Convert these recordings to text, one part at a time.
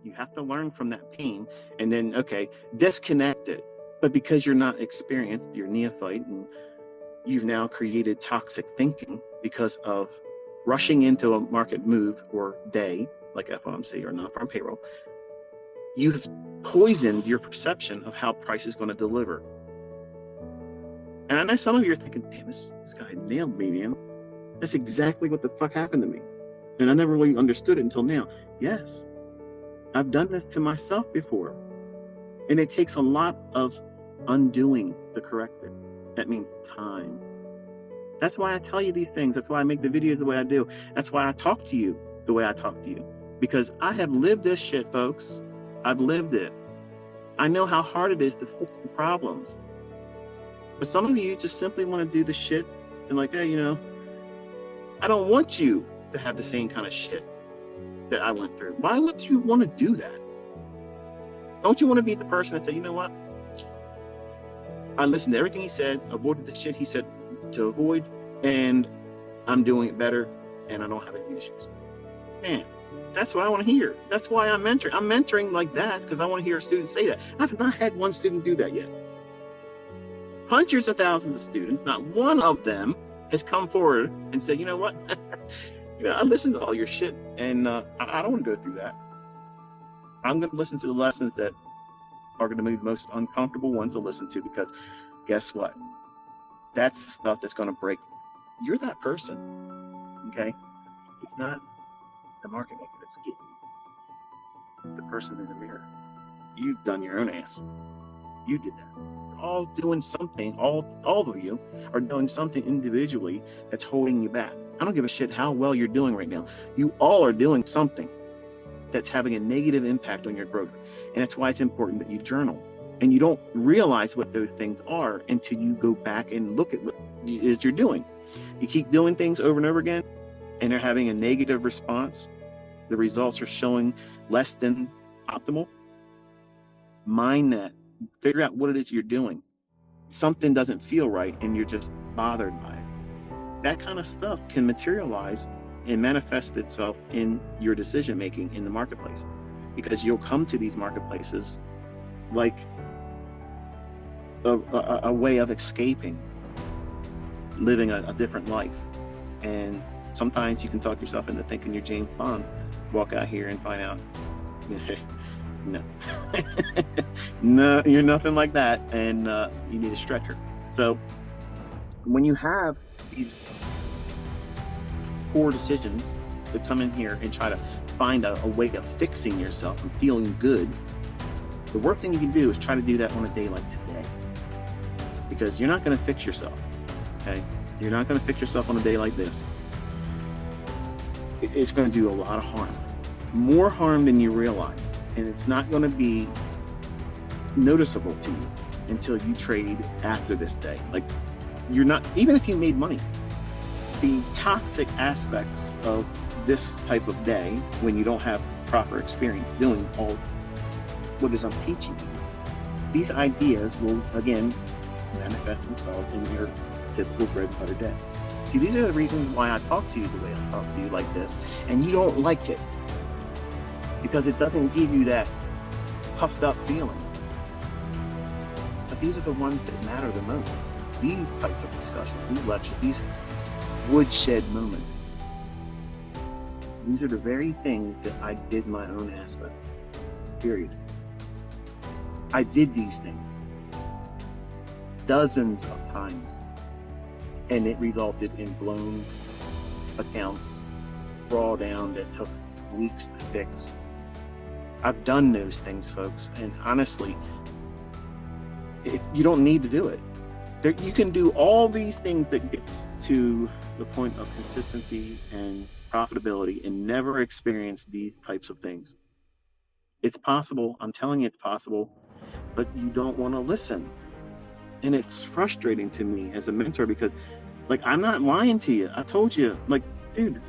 You have to learn from that pain and then, okay, disconnect it. But because you're not experienced, you're neophyte, and you've now created toxic thinking because of rushing into a market move or day, like FOMC or non-farm payroll, you've poisoned your perception of how price is going to deliver. And I know some of you are thinking, damn, this guy nailed me, man. That's exactly what the fuck happened to me. And I never really understood it until now. Yes, I've done this to myself before. And it takes a lot of undoing to correct it. That means time. That's why I tell you these things. That's why I make the videos the way I do. That's why I talk to you the way I talk to you. Because I have lived this shit, folks. I've lived it. I know how hard it is to fix the problems. But some of you just simply want to do the shit and like, hey, you know, I don't want you to have the same kind of shit that I went through. Why would you want to do that? Don't you want to be the person that said, you know what? I listened to everything he said, avoided the shit he said to avoid, and I'm doing it better, and I don't have any issues. Man, that's what I want to hear. That's why I'm mentoring. I'm mentoring like that because I want to hear a student say that. I've not had one student do that yet. Hundreds of thousands of students, not one of them has come forward and said, you know what? You know, I listened to all your shit, and I don't want to go through that. I'm going to listen to the lessons that are going to be the most uncomfortable ones to listen to, because guess what? That's the stuff that's going to break. You're that person, okay? It's not the market maker that's getting you. It's the person in the mirror. You've done your own ass. You did that. You're all doing something. All of you are doing something individually that's holding you back. I don't give a shit how well you're doing right now. You all are doing something that's having a negative impact on your growth. And that's why it's important that you journal. And you don't realize what those things are until you go back and look at what it is you're doing. You keep doing things over and over again, and they're having a negative response. The results are showing less than optimal. Mind that. Figure out what it is you're doing. Something doesn't feel right, and you're just bothered by it. That kind of stuff can materialize and manifest itself in your decision making in the marketplace, because you'll come to these marketplaces like a way of escaping, living a different life. And sometimes you can talk yourself into thinking you're James Bond, walk out here and find out, no, no, you're nothing like that, and you need a stretcher. So when you have these poor decisions to come in here and try to find a way of fixing yourself and feeling good, the worst thing you can do is try to do that on a day like today, because you're not going to fix yourself. Okay, you're not going to fix yourself on a day like this. It's going to do a lot of harm, more harm than you realize, and it's not going to be noticeable to you until you trade after this day. Like, you're not, even if you made money, the toxic aspects of this type of day, when you don't have proper experience doing all what it is I'm teaching you, these ideas will again manifest themselves in your typical bread and butter day. See, these are the reasons why I talk to you the way I talk to you like this, and you don't like it, because it doesn't give you that puffed up feeling. But these are the ones that matter the most. These types of discussions, these lectures, these woodshed moments, these are the very things that I did my own ass with, period. I did these things dozens of times, and it resulted in blown accounts, drawdown that took weeks to fix. I've done those things, folks, and honestly, you don't need to do it. You can do all these things that gets to the point of consistency and profitability and never experience these types of things. It's possible. I'm telling you, it's possible, but you don't want to listen. And it's frustrating to me as a mentor, because, like, I'm not lying to you. I told you, like, dude,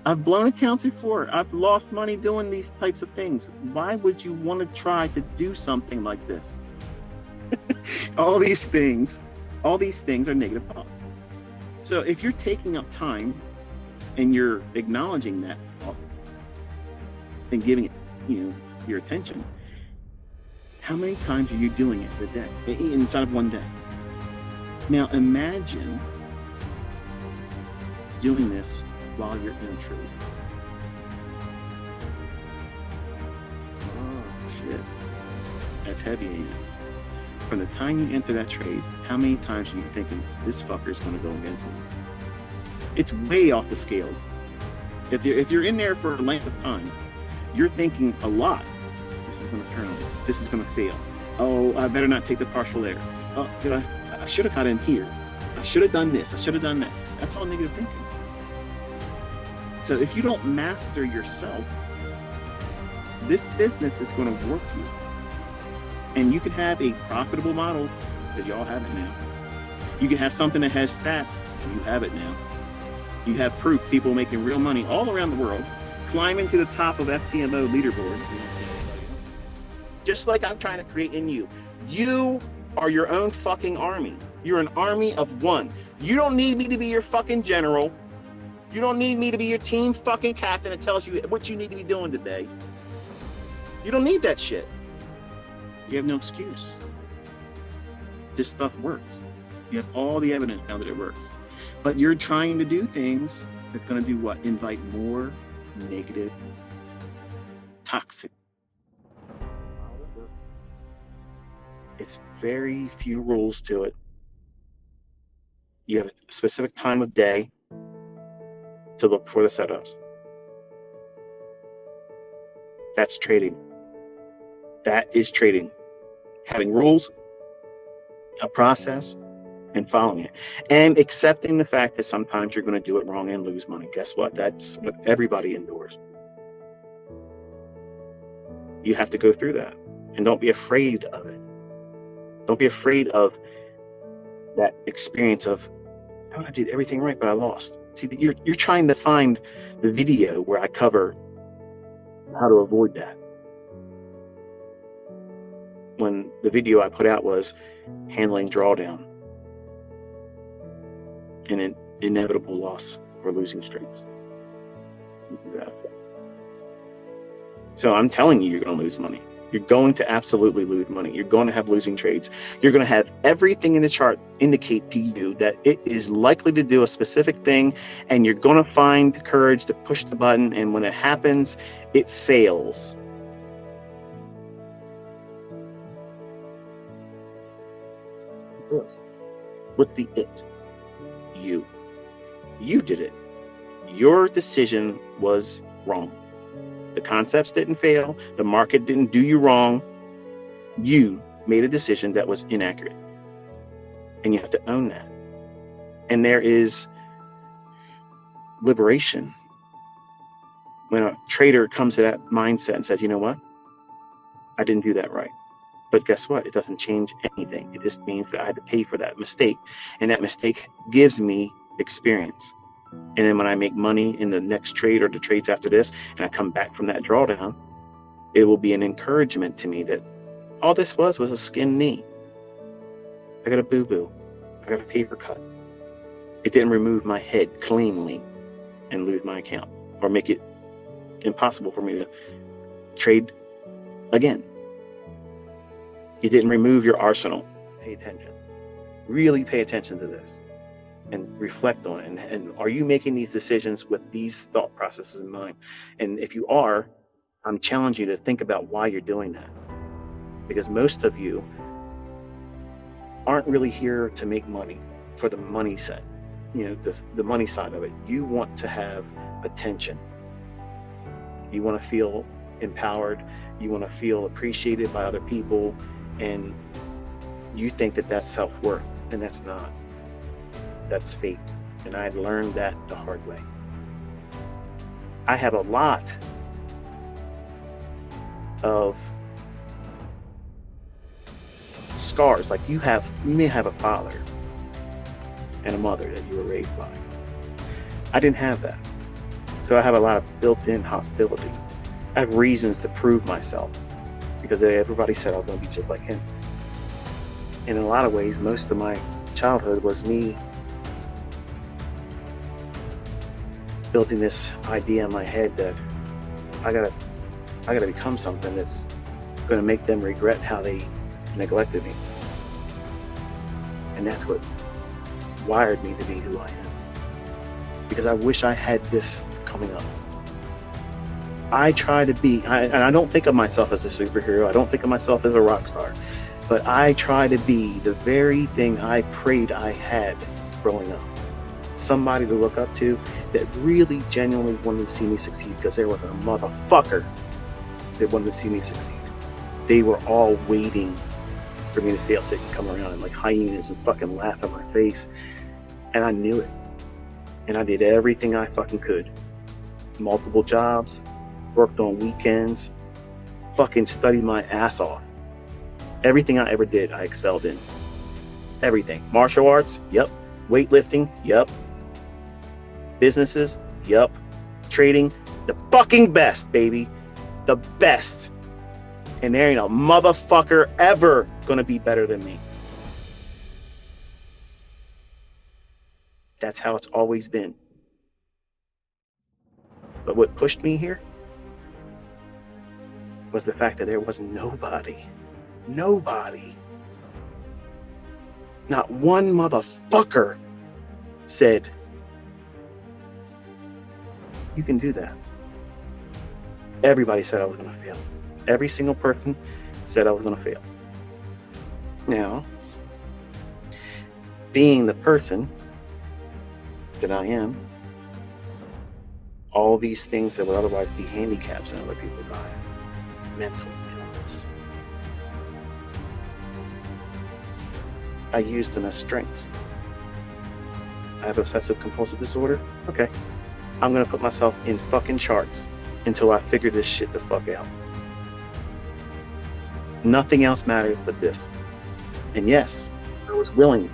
I've blown accounts before. I've lost money doing these types of things. Why would you want to try to do something like this? all these things are negative thoughts. So if you're taking up time and you're acknowledging that and giving it your attention. How many times are you doing it a day, inside of one day? Now imagine doing this while you're in a trade. Oh shit, that's heavy, ain't it? From the time you enter that trade, how many times are you thinking, this fucker's gonna go against me? It's way off the scales. If you're in there for a length of time, you're thinking a lot. This is gonna turn over. This is gonna fail. Oh, I better not take the partial there. Oh, I should have got in here. I should have done this. I should have done that. That's all negative thinking. So if you don't master yourself, this business is going to work you. And you can have a profitable model, because y'all have it now. You can have something that has stats, you have it now. You have proof, people making real money all around the world, climbing to the top of FTMO leaderboard. Just like I'm trying to create in you. You are your own fucking army. You're an army of one. You don't need me to be your fucking general. You don't need me to be your team fucking captain that tells you what you need to be doing today. You don't need that shit. You have no excuse. This stuff works. You have all the evidence now that it works. But you're trying to do things that's going to do what? Invite more negative, toxic. It's very few rules to it. You have a specific time of day to look for the setups. That's trading. That is trading. Having rules, a process, and following it. And accepting the fact that sometimes you're going to do it wrong and lose money. Guess what? That's what everybody endures. You have to go through that. And don't be afraid of it. Don't be afraid of that experience of, oh, I did everything right, but I lost. See, you're trying to find the video where I cover how to avoid that. When the video I put out was handling drawdown and an inevitable loss or losing streaks. So I'm telling you, you're going to lose money. You're going to absolutely lose money. You're going to have losing trades. You're going to have everything in the chart indicate to you that it is likely to do a specific thing, and you're going to find the courage to push the button, and when it happens, it fails. What's the it? You. You did it. Your decision was wrong. The concepts didn't fail. The market didn't do you wrong. You made a decision that was inaccurate. And you have to own that. And there is liberation when a trader comes to that mindset and says, you know what? I didn't do that right. But guess what? It doesn't change anything. It just means that I had to pay for that mistake. And that mistake gives me experience. And then when I make money in the next trade or the trades after this, and I come back from that drawdown, it will be an encouragement to me that all this was a skinned knee. I got a boo-boo. I got a paper cut. It didn't remove my head cleanly and lose my account or make it impossible for me to trade again. It didn't remove your arsenal. Pay attention. Really pay attention to this. And reflect on it. And are you making these decisions with these thought processes in mind? And if you are, I'm challenging you to think about why you're doing that. Because most of you aren't really here to make money for the money side, the money side of it. You want to have attention. You want to feel empowered. You want to feel appreciated by other people. And you think that that's self-worth, and that's not. That's fake. And I learned that the hard way. I have a lot of scars. Like you may have a father and a mother that you were raised by. I didn't have that. So I have a lot of built-in hostility. I have reasons to prove myself because everybody said I was going to be just like him. And in a lot of ways, most of my childhood was me building this idea in my head that I gotta I got to become something that's going to make them regret how they neglected me. And that's what wired me to be who I am. Because I wish I had this coming up. I try to be, and I don't think of myself as a superhero. I don't think of myself as a rock star. But I try to be the very thing I prayed I had growing up. Somebody to look up to that really genuinely wanted to see me succeed, because there was a motherfucker that wanted to see me succeed. They were all waiting for me to fail so they could come around and like hyenas and fucking laugh in my face. And I knew it. And I did everything I fucking could. Multiple jobs, worked on weekends, fucking studied my ass off. Everything I ever did, I excelled in. Everything. Martial arts? Yep. Weightlifting? Yep. Businesses? Yep. Trading? The fucking best, baby. The best. And there ain't a motherfucker ever gonna be better than me. That's how it's always been. But what pushed me here was the fact that there was nobody, not one motherfucker said, you can do that. Everybody said I was going to fail. Every single person said I was going to fail. Now, being the person that I am, all these things that would otherwise be handicaps in other people's lives, mental illness, I used them as strengths. I have obsessive compulsive disorder. Okay. I'm going to put myself in fucking charts until I figure this shit the fuck out. Nothing else mattered but this. And yes, I was willing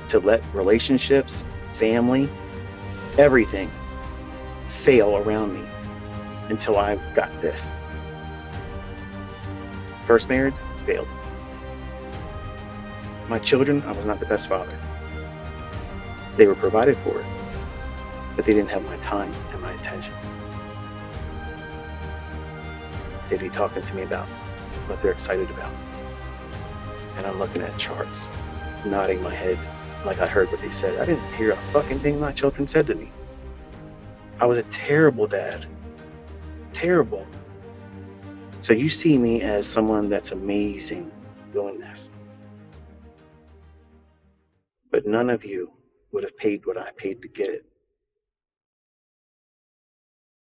to let relationships, family, everything fail around me until I got this. First marriage failed. My children, I was not the best father. They were provided for, but they didn't have my time and my attention. They'd be talking to me about what they're excited about. And I'm looking at charts, nodding my head like I heard what they said. I didn't hear a fucking thing my children said to me. I was a terrible dad. Terrible. So you see me as someone that's amazing doing this. But none of you would have paid what I paid to get it.